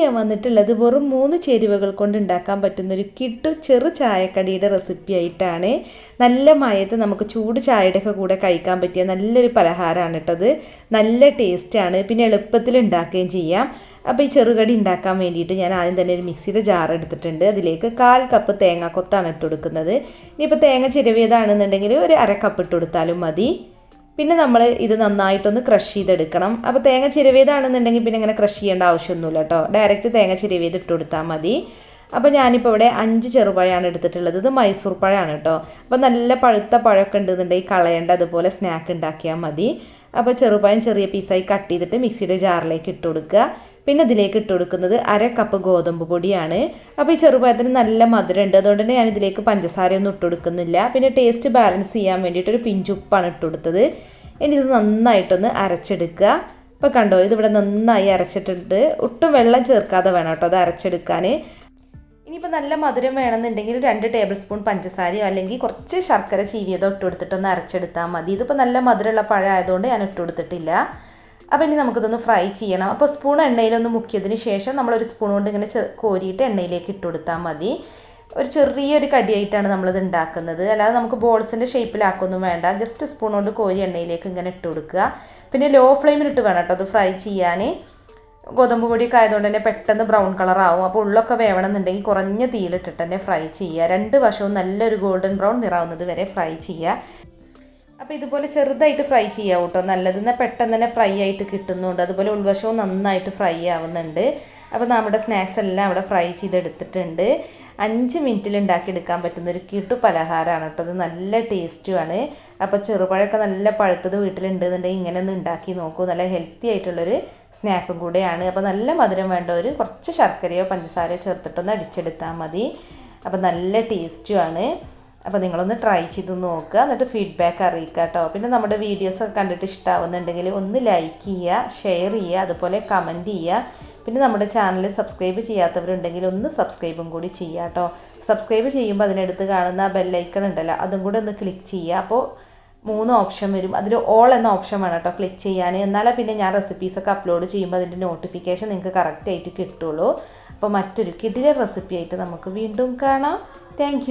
ഞാൻ വന്നിട്ടുള്ളത് വെറും 3 ചേരുവകൾ കൊണ്ട് ഉണ്ടാക്കാൻ പറ്റുന്നൊരു കിട്ടു ചെറു ചായക്കടിയുടെ റെസിപ്പി ആയിട്ടാണ്. നല്ല മയത്ത് നമുക്ക് ചൂട് ചായയുടെ ഒക്കെ കൂടെ കഴിക്കാൻ പറ്റിയ നല്ലൊരു പലഹാരമാണ് കേട്ടത്. നല്ല ടേസ്റ്റാണ്, പിന്നെ എളുപ്പത്തിൽ ഉണ്ടാക്കുകയും ചെയ്യാം. അപ്പോൾ ഈ ചെറുകടി ഉണ്ടാക്കാൻ വേണ്ടിയിട്ട് ഞാൻ ആദ്യം തന്നെ ഒരു മിക്സിയുടെ ജാർ എടുത്തിട്ടുണ്ട്. അതിലേക്ക് 1/4 കപ്പ് തേങ്ങാക്കൊത്താണ് ഇട്ട് കൊടുക്കുന്നത്. ഇനിയിപ്പോൾ തേങ്ങ ചിരവിയതാണെന്നുണ്ടെങ്കിൽ ഒരു 1/2 കപ്പ് ഇട്ട് കൊടുത്താലും മതി. പിന്നെ നമ്മൾ ഇത് നന്നായിട്ടൊന്ന് ക്രഷ് ചെയ്തെടുക്കണം. അപ്പോൾ തേങ്ങ ചിരവിയതാണെന്നുണ്ടെങ്കിൽ പിന്നെ ഇങ്ങനെ ക്രഷ് ചെയ്യേണ്ട ആവശ്യമൊന്നുമില്ല കേട്ടോ, ഡയറക്റ്റ് തേങ്ങ ചിരവിയത് ഇട്ട് കൊടുത്താൽ മതി. അപ്പോൾ ഞാനിപ്പോൾ ഇവിടെ 5 ചെറുപഴമാണ് എടുത്തിട്ടുള്ളത്. ഇത് മൈസൂർ പഴമാണ് കേട്ടോ. അപ്പോൾ നല്ല പഴുത്ത പഴമൊക്കെ ഉണ്ടെന്നുണ്ടെങ്കിൽ കളയേണ്ട, അതുപോലെ സ്നാക്ക് ഉണ്ടാക്കിയാൽ മതി. അപ്പോൾ ചെറുപഴം ചെറിയ പീസായി കട്ട് ചെയ്തിട്ട് മിക്സിയുടെ ജാറിലേക്ക് ഇട്ട് കൊടുക്കുക. പിന്നെ ഇതിലേക്ക് ഇട്ട് കൊടുക്കുന്നത് 1/2 കപ്പ് ഗോതമ്പ് പൊടിയാണ്. അപ്പോൾ ഈ ചെറുപഴത്തിന് നല്ല മധുരം ഉണ്ട്, അതുകൊണ്ട് തന്നെ ഞാൻ ഇതിലേക്ക് പഞ്ചസാരയൊന്നും ഇട്ട് കൊടുക്കുന്നില്ല. പിന്നെ ടേസ്റ്റ് ബാലൻസ് ചെയ്യാൻ വേണ്ടിയിട്ട് ഒരു പിഞ്ചുപ്പാണ് ഇട്ട് കൊടുത്തത്. ഇനി ഇത് നന്നായിട്ടൊന്ന് അരച്ചെടുക്കുക. ഇപ്പോൾ കണ്ടോ, ഇതിവിടെ നന്നായി അരച്ചിട്ടുണ്ട്. ഒട്ടും വെള്ളം ചേർക്കാതെ വേണം കേട്ടോ അത് അരച്ചെടുക്കാൻ. ഇനിയിപ്പോൾ നല്ല മധുരം വേണമെന്നുണ്ടെങ്കിൽ 2 ടേബിൾ സ്പൂൺ പഞ്ചസാരയോ അല്ലെങ്കിൽ കുറച്ച് ശർക്കര ചീവിയതോ ഇട്ട് കൊടുത്തിട്ടൊന്ന് അരച്ചെടുത്താൽ മതി. ഇതിപ്പോൾ നല്ല മധുരമുള്ള പഴം ആയതുകൊണ്ട് ഞാൻ ഇട്ട് കൊടുത്തിട്ടില്ല. അപ്പോൾ ഇനി നമുക്കിതൊന്ന് ഫ്രൈ ചെയ്യണം. അപ്പോൾ സ്പൂൺ എണ്ണയിലൊന്ന് മുക്കിയതിന് ശേഷം നമ്മളൊരു സ്പൂൺ കൊണ്ട് ഇങ്ങനെ കോരിയിട്ട് എണ്ണയിലേക്ക് ഇട്ട് കൊടുത്താൽ മതി. ഒരു ചെറിയൊരു കടിയായിട്ടാണ് നമ്മളിത് ഉണ്ടാക്കുന്നത്, അല്ലാതെ നമുക്ക് ബോൾസിൻ്റെ ഷേപ്പിലാക്കൊന്നും വേണ്ട. ജസ്റ്റ് സ്പൂൺ കൊണ്ട് കോരി എണ്ണയിലേക്ക് ഇങ്ങനെ ഇട്ട് കൊടുക്കുക. പിന്നെ ലോ ഫ്ലെയിമിലിട്ട് വേണം കേട്ടോ അത് ഫ്രൈ ചെയ്യാൻ. ഗോതമ്പ് പൊടിയൊക്കെ ആയതുകൊണ്ട് തന്നെ പെട്ടെന്ന് ബ്രൗൺ കളറാവും. അപ്പോൾ ഉള്ളൊക്കെ വേണമെന്നുണ്ടെങ്കിൽ കുറഞ്ഞ തീയിലിട്ടിട്ട് തന്നെ ഫ്രൈ ചെയ്യുക. 2 വശവും നല്ലൊരു ഗോൾഡൻ ബ്രൗൺ നിറാവുന്നത് വരെ ഫ്രൈ ചെയ്യുക. അപ്പോൾ ഇതുപോലെ ചെറുതായിട്ട് ഫ്രൈ ചെയ്യാം കേട്ടോ, നല്ലതെന്നാൽ പെട്ടെന്ന് തന്നെ ഫ്രൈ ആയിട്ട് കിട്ടുന്നുണ്ട്. അതുപോലെ ഉൾവശവും നന്നായിട്ട് ഫ്രൈ ആവുന്നുണ്ട്. അപ്പോൾ നമ്മുടെ സ്നാക്സ് എല്ലാം അവിടെ ഫ്രൈ ചെയ്തെടുത്തിട്ടുണ്ട്. 5 മിനിറ്റിൽ ഉണ്ടാക്കിയെടുക്കാൻ പറ്റുന്നൊരു കിട്ടു പലഹാരമാണ് കേട്ടോ. അത് നല്ല ടേസ്റ്റുമാണ്. അപ്പോൾ ചെറുപഴമൊക്കെ നല്ല പഴുത്തത് വീട്ടിലുണ്ടെന്നുണ്ടെങ്കിൽ ഇങ്ങനെ ഒന്ന് ഉണ്ടാക്കി നോക്കൂ. നല്ല ഹെൽത്തി ആയിട്ടുള്ളൊരു സ്നാക്കും കൂടെയാണ്. അപ്പോൾ നല്ല മധുരം വേണ്ടവർ കുറച്ച് ശർക്കരയോ പഞ്ചസാരയോ ചേർത്തിട്ടൊന്ന് അടിച്ചെടുത്താൽ മതി. അപ്പോൾ നല്ല ടേസ്റ്റുമാണ്. അപ്പോൾ നിങ്ങളൊന്ന് ട്രൈ ചെയ്ത് നോക്കുക, എന്നിട്ട് ഫീഡ്ബാക്ക് അറിയിക്കുക കേട്ടോ. പിന്നെ നമ്മുടെ വീഡിയോസൊക്കെ കണ്ടിട്ട് ഇഷ്ടമാവുന്നുണ്ടെങ്കിൽ ഒന്ന് ലൈക്ക് ചെയ്യുക, ഷെയർ ചെയ്യുക, അതുപോലെ കമൻറ്റ് ചെയ്യുക. പിന്നെ നമ്മുടെ ചാനൽ സബ്സ്ക്രൈബ് ചെയ്യാത്തവരുണ്ടെങ്കിൽ ഒന്ന് സബ്സ്ക്രൈബും കൂടി ചെയ്യുക കേട്ടോ. സബ്സ്ക്രൈബ് ചെയ്യുമ്പോൾ അതിനടുത്ത് കാണുന്ന ബെല്ലൈക്കൺ ഉണ്ടല്ലോ, അതും കൂടെ ഒന്ന് ക്ലിക്ക് ചെയ്യുക. അപ്പോൾ 3 ഓപ്ഷൻ വരും, അതിൽ ഓൾ എന്ന ഓപ്ഷൻ വേണം കേട്ടോ ക്ലിക്ക് ചെയ്യാൻ. എന്നാലേ പിന്നെ ഞാൻ റെസിപ്പീസൊക്കെ അപ്ലോഡ് ചെയ്യുമ്പോൾ അതിൻ്റെ നോട്ടിഫിക്കേഷൻ നിങ്ങൾക്ക് കറക്റ്റായിട്ട് കിട്ടുള്ളൂ. അപ്പോൾ മറ്റൊരു കിടിലൻ റെസിപ്പി ആയിട്ട് നമുക്ക് വീണ്ടും കാണാം. താങ്ക്